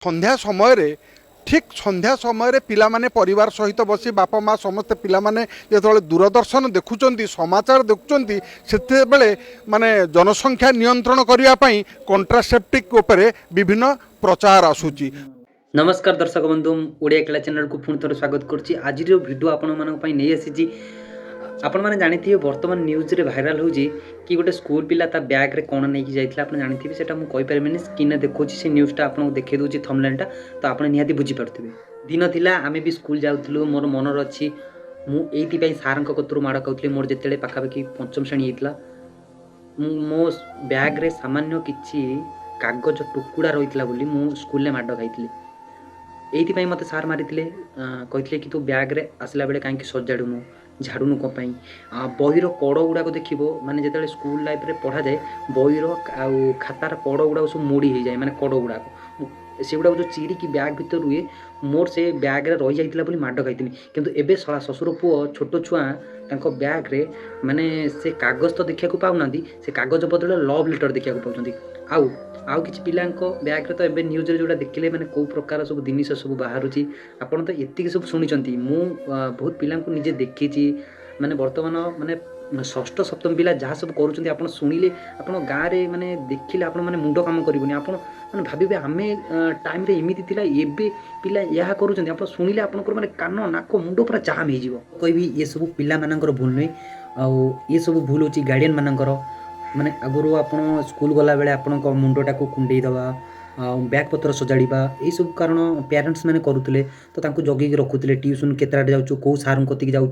संध्या समय ठीक संध्या समय पिला माने परिवार सहित बसी बापा माँ समस्त पिला माने जो दूरदर्शन देखुं समाचार देखुं से माने जनसंख्या नियंत्रण करने कंट्रासेप्टिक उपरे विभिन्न प्रचार आसूची। नमस्कार दर्शक बंधु ओडिया खेला चैनल को पुणी थोड़े स्वागत करुच्ची। आज जो वीडियो आपण नहीं आसी आपण मैंने जानी बर्तमान न्यूज रे भाइराल हो कि गोटे स्कूल पिला ता बैग रे कौन नहीं जाइए आप जानी से मुझे स्क्रीन देखो से न्यूज़टा आपको देखे दूसरी थंबनेलटा तो आप निहाती बुझीपारे। दिन थिला आमे भी स्कूल जाऊँ मोर मनर अच्छी मुझे सार कतरू माड़ खाऊली मोर जिते पाखापाखि पंचम श्रेणी होता मो बैग रे सामान्य किसी कागज टुकुड़ा रही बोली मु स्कूल माड़ खाई ये मत सार मारी कहते कि तू बैग रे आसला बेले कहीं सजाड़ुनु झाड़ुनु कौन बहीर कड़ गुड़ाक देख माने जो स्कूल लाइफ रे पढ़ा जाए बहीर खातार कड़ गुड़ाक सब मोड़ी हो जाए माने कड़ गुड़ाक से गुड़ा जो चिड़िकी बैग भर रुए मोर से बैग रे रही जाइला बोली माड़ खाई किंतु एबे सला ससुर पुओ छोट छुआ तांको बैग रे माने से कागज तो देखा पाऊना से कागज बदले लव लेटर देखा पाँच आउ किसी पिला बैग रे तो एबे न्यूज रे जोड़ा देखिले माने को प्रकार सब जिनिस सब बाहर आपन तो एति सब शुणी मु बहुत पिला निजे देखी माने वर्तमान माने षष्ठ सप्तम पिला जहाँ सब करुँच आप शुणिले आप गाँव में माने देखिले आप माने मुंड काम करनी आप माने भावे आमे टाइम रे एमती थिला एबे पिला यह करुँच आप शुणिले आपंकर माने कान नाक मुंड पूरा जाम हो कहबी ये सब पिला मानकर भूल नुहे ये सब भूल हो गार्डियन मानकर माने आगुरी आप स्कूल गला बेले आपण मुंडटा को कुंडे दवा बैग पत्र सजाड़ा यही सब कारण पेरेंट्स मैंने करुले तो तांको जगिक रखुले ट्यूशन केतटा जाऊँ कौ सार कतिक जाऊँ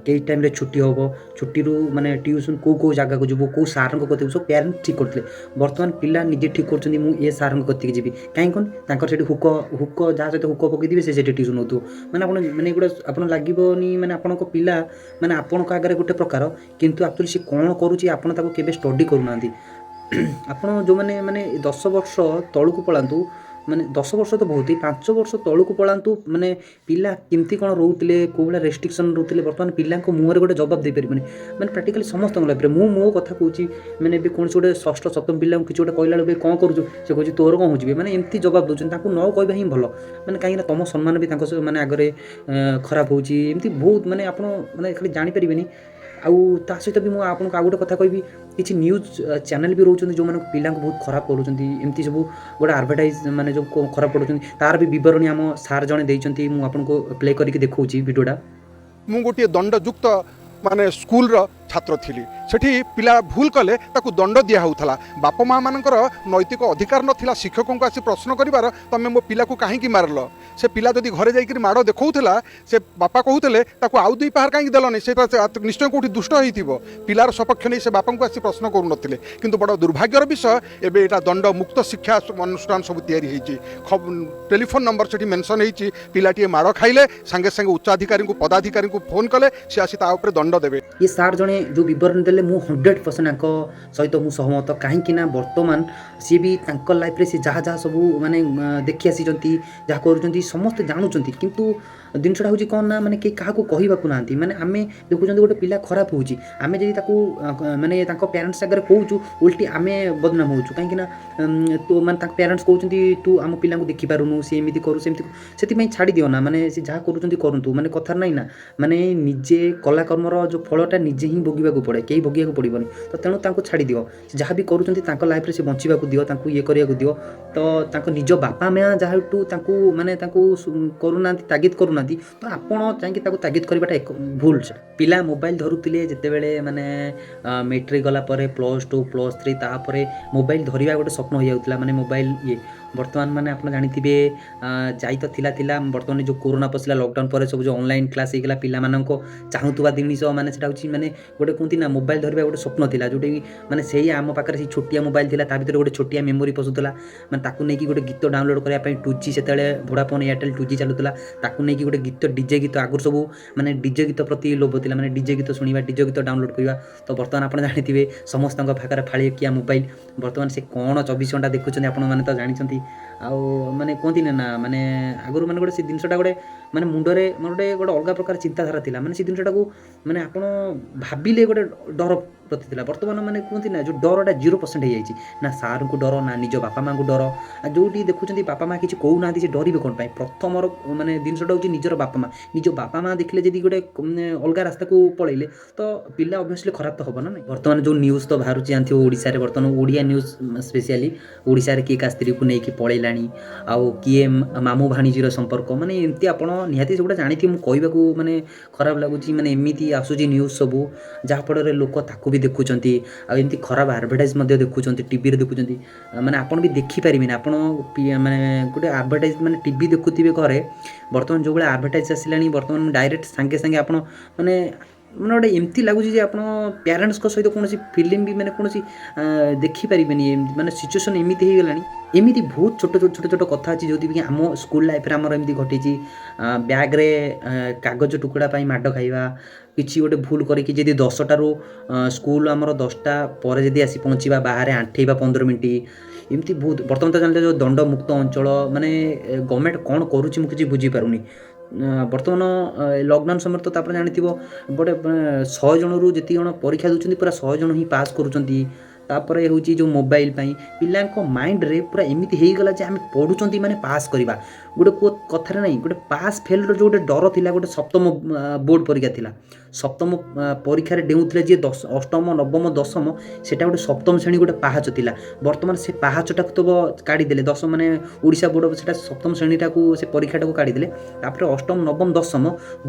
कई टाइम रे छुट्टी हम छुट्टी माने ट्यूशन कौ जगह को जीव कौ सार कतिक सब पेरेंट्स ठीक करते बर्तमान पिला निजे ठीक कर मुझे सार कतिक जी कहीं कौन से हुक हुक जहाँ सहित हुक पकईदे से ट्यूशन हो मैंने आप मैंने गोटे आप लगनी मैंने आपण पिला मैंने आपण आगे गोटे प्रकार किंतु एक्चुअली सी कौन करुँची आप स्टडी करूना आपण जो मैंने माने 10 वर्ष तलू को पलांतु माने 10 वर्ष तो बहुत ही 5 वर्ष तलू को पलांतु माने पिला केमती कौन रोते कौ भाया रेस्ट्रिक्शन रोते बर्तमान पिला मुहर गोटे जवाब दे पारे माने प्राक्टिकली समस्त लाइफ में मो कथा कहूँ मैंने भी कौन गोटे षष्ठ सप्तम पिला किसी गोटे कहला बेले कौन करूँ से कहूँ तोर कौन हो मैंने एमती जवाब दूसरी न कहवा ही भल मैंने कहीं तुम सम्मान भी मैंने आगे खराब होमती बहुत मैंने आप खाली जानीपारे आउ ता सहित भी मुझे आपको गोटे कथा कहबी किसी न्यूज चैनल भी रोच जो मैंने पिला बहुत खराब करूँ एमती सब गोटे आडभटाइज मैंने जो खराब पड़ों तार भी बरणी आम सार जड़े देती मुझे प्ले करके देखा भिडियोटा मु गोटे दंडयुक्त माने स्कूल रो छात्र थिली सेठी पिला भूल कले ताकू दंड दिया होउथला बापा माँ मानकर नैतिक अधिकार नथिला शिक्षकों को आसी प्रश्न करिवार तमे मो पिला को काहेकि मारल से पिला जदि घरे जाइकरी माड़ देखौथला से बापा कहूतले ताकू आउ दुई पहाड़ काहेकि देलनी से निश्चय कोठी दुष्ट होइथिबो पिलार सपक्ष नै से बापा को आसी प्रश्न करू नथिले किंतु बड़ दुर्भाग्यर विषय एबे एटा दंड मुक्त शिक्षा अनुष्ठान सब तैयारी होइछि टेलीफोन नंबर सेठी मेंशन होइछि पिलाटी माड़ खाइले संगे संगे उच्चाधिकारी को पदाधिकारी को फोन कले से आसी ता ऊपर दंड देबे ये सार जड़े जो बरणी देले मु 100% सहित मु सहमत कहीं बर्तमान सी भी लाइफ रे सी जहाँ जहाँ सब माने देखी आसी जहाँ कर समस्त जानूँ किंतु जिनसा हूँ कौन ना माने कि क्या कहवाकू ना माने आम देखुं गोटे पिला खराब हो आम जी माने पेरेंट्स आगे कहूँ उल्टी आम बदनाम हो कहीं तो माने पेरेंट्स कहते तू आम पिला देखिपारूनु सी एमती करू से छाड़ी दियो ना माने सी जहाँ करूँ माने कथार ना ना माने निजे कलाकर्मर जो फलटा निजे ही भोगवाक पड़े कहीं भोगवाक पड़ोनी तो तेणु छाड़ी दियो जहाँ भी करूँ लाइफ रे से बंचवाक दियो ये करने दियो तो निज बापा माँ जहाँ माने करूना तागिद करूना तो आपड़ चाहिए तागिद करवाटा एक भूल पिला मोबाइल धरुले जितेबले माने मेट्रिक गला +2 +3 तापर मोबाइल धरवा गोटे स्वप्न हो जाता माने मोबाइल ये बर्तमान माने आप जानी जाई तो थिला बर्तमान जो कोरोना पसला लॉकडाउन पर सब जो ऑनलाइन क्लास होगा पिला चाहूबा जिनिस माने माने गोटे कहती ना मोबाइल धरवा गोटे स्वप्न था जोटे माने से आम पाखे छोटिया मोबाइल था भर गोटे छोटिया मेमोरी पशुला मैंने ताकू नहीं गोटे गीत डाउनलोड करने 2G से वोडाफोन एयरटेल 2G चलूला ताकू नहीं गोटे गीत डीजे गीत आगुरी सब माने डीजे गीत प्रति लोभ था माने डीजे गीत शुणा डीजे गीत डाउनलोड करवा तो बर्तमान आप जानी समस्त पाखे फाड़ी किया मोबाइल बर्तमान से कौन 24 घंटा देखुं आप तो जानते ଆଉ ମାନେ କୁହନ୍ତିନି ନା ମାନେ ଆଗରୁ ମାନେ ଗୋଟେ ସେ ଜିନିଷଟା ଗୋଟେ ମାନେ ମୁଣ୍ଡରେ ମାନେ ଗୋଟେ ଅଲଗା ପ୍ରକାର ଚିନ୍ତାଧାରା ଥିଲା ମାନେ ସେ ଜିନିଷଟାକୁ ମାନେ ଆପଣ ଭାବିଲେ ଗୋଟେ ଡର ପ୍ରତି ଥିଲା ବର୍ତ୍ତମାନ ମାନେ କୁହନ୍ତି ନା ଯେଉଁ ଡରଟା 0% ହେଇଯାଇଛି ନା ସାର୍ଙ୍କୁ ଡର ନା ନିଜ ବାପା ମାଆଙ୍କୁ ଡର ଆଉ ଯେଉଁଠି ଦେଖୁଛନ୍ତି ବାପା ମାଆ କିଛି କହୁନାହାନ୍ତି ସେ ଡରିବେ କ'ଣ ପାଇଁ ପ୍ରଥମର ମାନେ ଜିନିଷଟା ହେଉଛି ନିଜର ବାପା ମାଆ ନିଜ ବାପା ମାଆ ଦେଖିଲେ ଯଦି ଗୋଟେ ଅଲଗା ରାସ୍ତାକୁ ପଳେଇଲେ ତ ପିଲା ଅବଭିୟସଲି ଖରାପ ତ ହେବ ନା ନାହିଁ ବର୍ତ୍ତମାନ ଯେଉଁ ନ୍ୟୁଜ୍ ତ ବାହାରୁଛି ଜାଣିଥିବ ଓଡ଼ିଶାରେ ବର୍ତ୍ତମାନ ଓଡ଼ିଆ ନ୍ୟୁଜ୍ ସ୍ପେଶିଆଲି ଓଡ଼ିଶାରେ କିଏ କାହା ସ୍ତ୍ରୀକୁ ନେଇକି ପଳେଇଲାଣି ଆଉ କିଏ ମାମୁଁ ଭାଣିଜୀର ସମ୍ପର୍କ ମାନେ ଏମିତି ଆପଣ ନିହାତି ସେଗୁଡ଼ା ଜାଣିଥିବେ ମୁଁ କହିବାକୁ ମାନେ ଖରାପ ଲାଗୁଛି ମାନେ ଏମିତି ଆସୁଛି ନ୍ୟୁଜ୍ ସବୁ ଯାହାଫଳରେ ଲୋକ ତାକୁ ବି ଦେଖୁଛନ୍ତି ଆଉ ଏମିତି ଖରାପ ଆଡ଼ଭର୍ଟାଇଜ୍ ମଧ୍ୟ ଦେଖୁଛନ୍ତି ଟିଭିରେ ଦେଖୁଛନ୍ତି ମାନେ ଆପଣ ବି ଦେଖିପାରିବେନି ଆପଣ ମାନେ ଗୋଟେ ଆଡ଼ଭର୍ଟାଇଜ୍ ମାନେ ଟିଭି ଦେଖୁଥିବେ ଘରେ ବର୍ତ୍ତମାନ ଯେଉଁଭଳିଆ ଆଡ଼ଭର୍ଟାଇଜ୍ ଆସିଲାଣି ବର୍ତ୍ତମାନ ଡାଇରେକ୍ଟ ସାଙ୍ଗେ ସାଙ୍ଗେ ଆପଣ ମାନେ ମାନେ ଗୋଟେ ଏମିତି ଲାଗୁଛି ଯେ ଆପଣ ପ୍ୟାରେଣ୍ଟସ୍ଙ୍କ ସହିତ କୌଣସି ଫିଲ୍ମ ବି ମାନେ କୌଣସି ଦେଖିପାରିବେନି ମାନେ ସିଚୁଏସନ୍ ଏମିତି ହେଇଗଲାଣି ଏମିତି ବହୁତ ଛୋଟ କଥା ଅଛି ଯେଉଁଥିପାଇଁ ଆମ ସ୍କୁଲ ଲାଇଫ୍ରେ ଆମର ଏମିତି ଘଟିଛି ବ୍ୟାଗ୍ରେ କାଗଜ ଟୁକୁଡ଼ା ପାଇଁ ମାଡ଼ ଖାଇବା କିଛି ଗୋଟେ ଭୁଲ କରିକି ଯଦି 10ଟାରୁ ସ୍କୁଲ ଆମର 10ଟା ପରେ ଯଦି ଆସି ପହଞ୍ଚିବା ବାହାରେ ଆଣ୍ଠେଇବା 15 ମିନିଟ୍ ଏମିତି ବହୁତ ବର୍ତ୍ତମାନ ତ ଜାଣିଲେ ଯେଉଁ ଦଣ୍ଡମୁକ୍ତ ଅଞ୍ଚଳ ମାନେ ଗଭର୍ଣ୍ଣମେଣ୍ଟ କ'ଣ କରୁଛି ମୁଁ କିଛି ବୁଝିପାରୁନି ବର୍ତ୍ତମାନ ଲକଡାଉନ୍ ସମୟରେ ତ ତାପରେ ଜାଣିଥିବ ଗୋଟେ 100 ଜଣରୁ ଯେତିକି ଜଣ ପରୀକ୍ଷା ଦେଉଛନ୍ତି ପୁରା 100 ଜଣ ହିଁ ପାସ୍ କରୁଛନ୍ତି ତାପରେ ହେଉଛି ଯେଉଁ ମୋବାଇଲ ପାଇଁ ପିଲାଙ୍କ ମାଇଣ୍ଡରେ ପୁରା ଏମିତି ହେଇଗଲା ଯେ ଆମେ ପଢ଼ୁଛନ୍ତି ମାନେ ପାସ୍ କରିବା ଗୋଟେ କଥାରେ ନାହିଁ ଗୋଟେ ପାସ୍ ଫେଲ୍ର ଯେଉଁ ଗୋଟେ ଡର ଥିଲା ଗୋଟେ ସପ୍ତମ ବୋର୍ଡ଼ ପରୀକ୍ଷା ଥିଲା ସପ୍ତମ ପରୀକ୍ଷାରେ ଡେଉଁଥିଲେ ଯିଏ ଅଷ୍ଟମ ନବମ ଦଶମ ସେଟା ଗୋଟେ ସପ୍ତମ ଶ୍ରେଣୀ ଗୋଟେ ପାହାଚ ଥିଲା ବର୍ତ୍ତମାନ ସେ ପାହାଚଟାକୁ ତ କାଢ଼ିଦେଲେ ମାନେ ଓଡ଼ିଶା ବୋର୍ଡ଼ ସେଟା ସପ୍ତମ ଶ୍ରେଣୀଟାକୁ ସେ ପରୀକ୍ଷାଟାକୁ କାଢ଼ିଦେଲେ ତାପରେ ଅଷ୍ଟମ ନବମ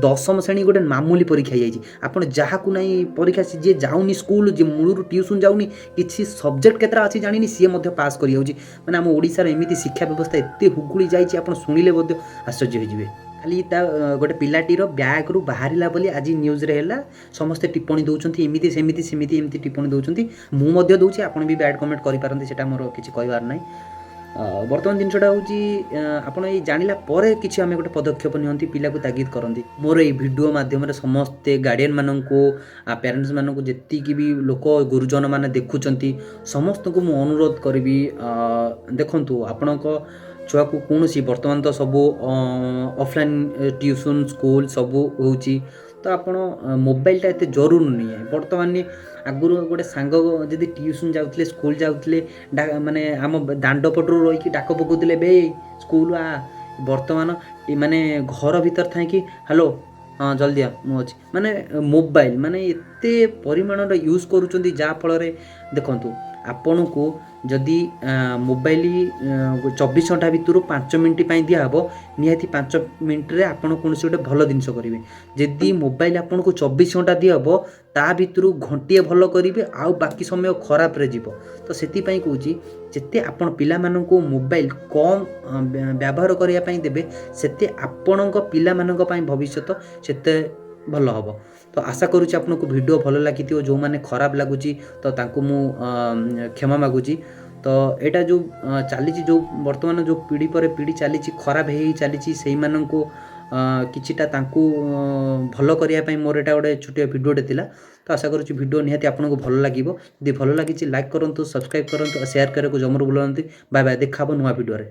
ଦଶମ ଶ୍ରେଣୀ ଗୋଟେ ମାମୁଲି ପରୀକ୍ଷା ହେଇଯାଇଛି ଆପଣ ଯାହାକୁ ନାହିଁ ପରୀକ୍ଷା ଯିଏ ଯାଉନି ସ୍କୁଲ ଯିଏ ମୂଳରୁ ଟ୍ୟୁସନ୍ ଯାଉନି କିଛି ସବଜେକ୍ଟ କେତେଟା ଅଛି ଜାଣିନି ସିଏ ମଧ୍ୟ ପାସ୍ କରିଯାଉଛି ମାନେ ଆମ ଓଡ଼ିଶାର ଏମିତି ଶିକ୍ଷା ବ୍ୟବସ୍ଥା ଏତେ ହୁଗୁଳି ଯାଇଛି ଆପଣ ଶୁଣିଲେ ମଧ୍ୟ ଆଶ୍ଚର୍ଯ୍ୟ ହେଇଯିବେ ଖାଲି ତା ଗୋଟେ ପିଲାଟିର ବ୍ୟାଗ୍ରୁ ବାହାରିଲା ବୋଲି ଆଜି ନ୍ୟୁଜ୍ରେ ହେଲା ସମସ୍ତେ ଟିପ୍ପଣୀ ଦେଉଛନ୍ତି ଏମିତି ସେମିତି ଏମିତି ଟିପ୍ପଣୀ ଦେଉଛନ୍ତି ମୁଁ ମଧ୍ୟ ଦେଉଛି ଆପଣ ବି ବ୍ୟାଡ୍ କମେଣ୍ଟ କରିପାରନ୍ତି ସେଇଟା ମୋର କିଛି କହିବାର ନାହିଁ ବର୍ତ୍ତମାନ ଜିନିଷଟା ହେଉଛି ଆପଣ ଏଇ ଜାଣିଲା ପରେ କିଛି ଆମେ ଗୋଟେ ପଦକ୍ଷେପ ନିଅନ୍ତି ପିଲାକୁ ତାଗିଦ କରନ୍ତି ମୋର ଏଇ ଭିଡ଼ିଓ ମାଧ୍ୟମରେ ସମସ୍ତେ ଗାର୍ଡ଼ିଆନ୍ମାନଙ୍କୁ ପ୍ୟାରେଣ୍ଟସ୍ମାନଙ୍କୁ ଯେତିକି ବି ଲୋକ ଗୁରୁଜନମାନେ ଦେଖୁଛନ୍ତି ସମସ୍ତଙ୍କୁ ମୁଁ ଅନୁରୋଧ କରିବି ଦେଖନ୍ତୁ ଆପଣଙ୍କ ଛୁଆକୁ କୌଣସି ବର୍ତ୍ତମାନ ତ ସବୁ ଅଫଲାଇନ୍ ଟ୍ୟୁସନ୍ ସ୍କୁଲ ସବୁ ହେଉଛି ତ ଆପଣ ମୋବାଇଲଟା ଏତେ ଜରୁରୀ ନୁହେଁ ବର୍ତ୍ତମାନ ଆଗରୁ ଗୋଟେ ସାଙ୍ଗ ଯଦି ଟ୍ୟୁସନ୍ ଯାଉଥିଲେ ସ୍କୁଲ ଯାଉଥିଲେ ମାନେ ଆମ ଦାଣ୍ଡ ପଟରୁ ରହିକି ଡାକ ପକାଉଥିଲେ ବେ ସ୍କୁଲ ବର୍ତ୍ତମାନ ମାନେ ଘର ଭିତରେ ଥାଇକି ହ୍ୟାଲୋ ହଁ ଜଲ୍ଦି ଆ ମୁଁ ଅଛି ମାନେ ମୋବାଇଲ ମାନେ ଏତେ ପରିମାଣର ୟୁଜ୍ କରୁଛନ୍ତି ଯାହାଫଳରେ ଦେଖନ୍ତୁ ଆପଣଙ୍କୁ ଯଦି ମୋବାଇଲ 24 ଘଣ୍ଟା ଭିତରୁ 5 ମିନିଟ୍ ପାଇଁ ଦିଆହେବ ନିହାତି 5 ମିନିଟ୍ରେ ଆପଣ କୌଣସି ଗୋଟେ ଭଲ ଜିନିଷ କରିବେ ଯଦି ମୋବାଇଲ ଆପଣଙ୍କୁ 24 ଘଣ୍ଟା ଦିଆହେବ ତା ଭିତରୁ ଘଣ୍ଟିଏ ଭଲ କରିବେ ଆଉ ବାକି ସମୟ ଖରାପରେ ଯିବ ତ ସେଥିପାଇଁ କହୁଛି ଯେତେ ଆପଣ ପିଲାମାନଙ୍କୁ ମୋବାଇଲ କମ୍ ବ୍ୟବହାର କରିବା ପାଇଁ ଦେବେ ସେତେ ଆପଣଙ୍କ ପିଲାମାନଙ୍କ ପାଇଁ ଭବିଷ୍ୟତ ସେତେ ଭଲ ହେବ ତ ଆଶା କରୁଛି ଆପଣଙ୍କୁ ଭିଡ଼ିଓ ଭଲ ଲାଗିଥିବ ଯେଉଁମାନେ ଖରାପ ଲାଗୁଛି ତ ତାଙ୍କୁ ମୁଁ କ୍ଷମା ମାଗୁଛି ତ ଏଇଟା ଯେଉଁ ଚାଲିଛି ଯେଉଁ ବର୍ତ୍ତମାନ ଯେଉଁ ପିଢ଼ି ପରେ ପିଢ଼ି ଚାଲିଛି ଖରାପ ହେଇ ଚାଲିଛି ସେଇମାନଙ୍କୁ କିଛିଟା ତାଙ୍କୁ ଭଲ କରିବା ପାଇଁ ମୋର ଏଇଟା ଗୋଟେ ଛୋଟିଆ ଭିଡ଼ିଓଟେ ଥିଲା ତ ଆଶା କରୁଛି ଭିଡ଼ିଓ ନିହାତି ଆପଣଙ୍କୁ ଭଲ ଲାଗିବ ଯଦି ଭଲ ଲାଗିଛି ଲାଇକ୍ କରନ୍ତୁ ସବସ୍କ୍ରାଇବ୍ କରନ୍ତୁ ଆଉ ସେୟାର କରିବାକୁ ଜମରୁ ଭୁଲନ୍ତି ବାଏ ବାଏ ଦେଖା ହେବ ନୂଆ ଭିଡ଼ିଓରେ।